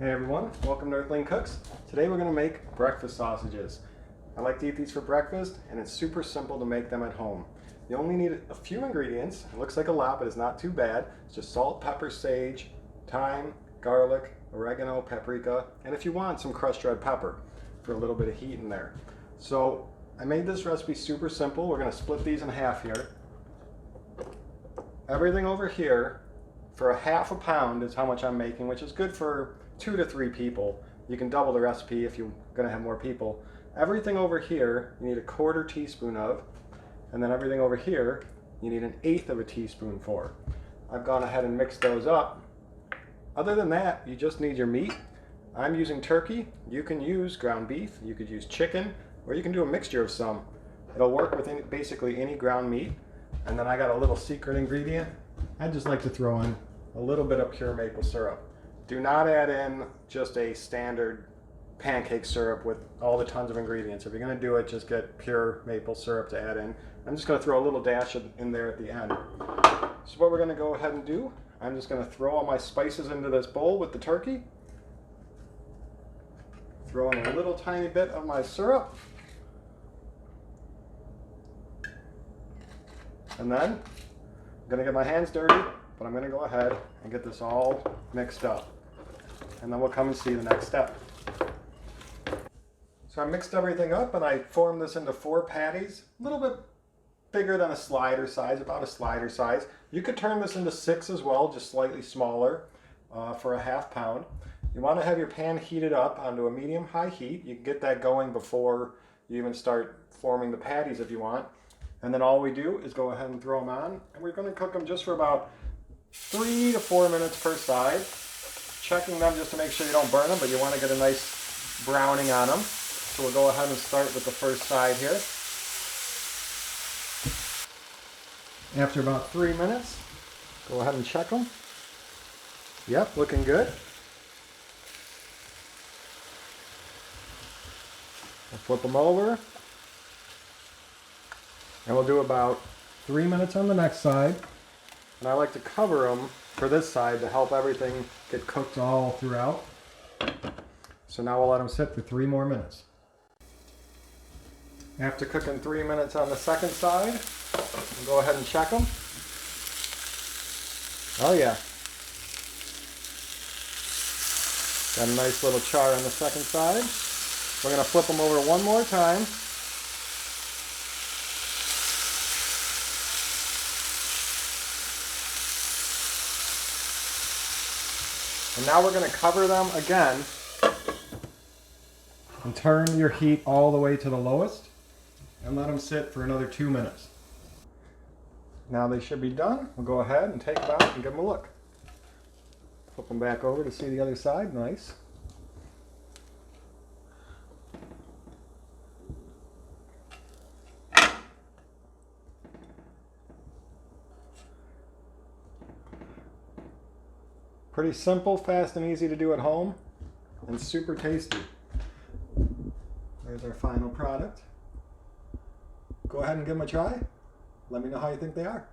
Hey everyone, welcome to Earthling Cooks. Today we're going to make breakfast sausages. I like to eat these for breakfast and it's super simple to make them at home. You only need a few ingredients. It looks like a lot, but it's not too bad. It's just salt, pepper, sage, thyme, garlic, oregano, paprika, and if you want, some crushed red pepper for a little bit of heat in there. So I made this recipe super simple. We're going to split these in half here. Everything over here for ½ pound is how much I'm making, which is good for 2 to 3 people. You can double the recipe if you're going to have more people. Everything over here you need a 1/4 teaspoon of, and then everything over here you need 1/8 teaspoon for. I've gone ahead and mixed those up. Other than that, you just need your meat. I'm using turkey. You can use ground beef, you could use chicken, or you can do a mixture of some. It'll work with basically any ground meat. And then I got a little secret ingredient. I just like to throw in a little bit of pure maple syrup. Do not add in just a standard pancake syrup with all the tons of ingredients. If you're going to do it, just get pure maple syrup to add in. I'm just going to throw a little dash in there at the end. So what we're going to go ahead and do, I'm just going to throw all my spices into this bowl with the turkey. Throw in a little tiny bit of my syrup. And then I'm going to get my hands dirty, but I'm going to go ahead and get this all mixed up. And then we'll come and see the next step. So I mixed everything up and I formed this into 4 patties, a little bit bigger than a slider size, about a slider size. You could turn this into 6 as well, just slightly smaller for ½ pound. You want to have your pan heated up onto a medium-high heat. You can get that going before you even start forming the patties if you want. And then all we do is go ahead and throw them on, and we're going to cook them just for about 3 to 4 minutes per side. Checking them just to make sure you don't burn them, but you want to get a nice browning on them. So we'll go ahead and start with the first side here. After about 3 minutes, go ahead and check them. Yep, looking good. We'll flip them over. And we'll do about 3 minutes on the next side. And I like to cover them for this side to help everything get cooked all throughout. So now we'll let them sit for 3 more minutes. After cooking 3 minutes on the second side, we'll go ahead and check them. Oh yeah. Got a nice little char on the second side. We're going to flip them over one more time. And now we're going to cover them again and turn your heat all the way to the lowest and let them sit for another 2 minutes. Now they should be done. We'll go ahead and take them out and give them a look. Flip them back over to see the other side. Nice. Pretty simple, fast, and easy to do at home, and super tasty. There's our final product. Go ahead and give them a try. Let me know how you think they are.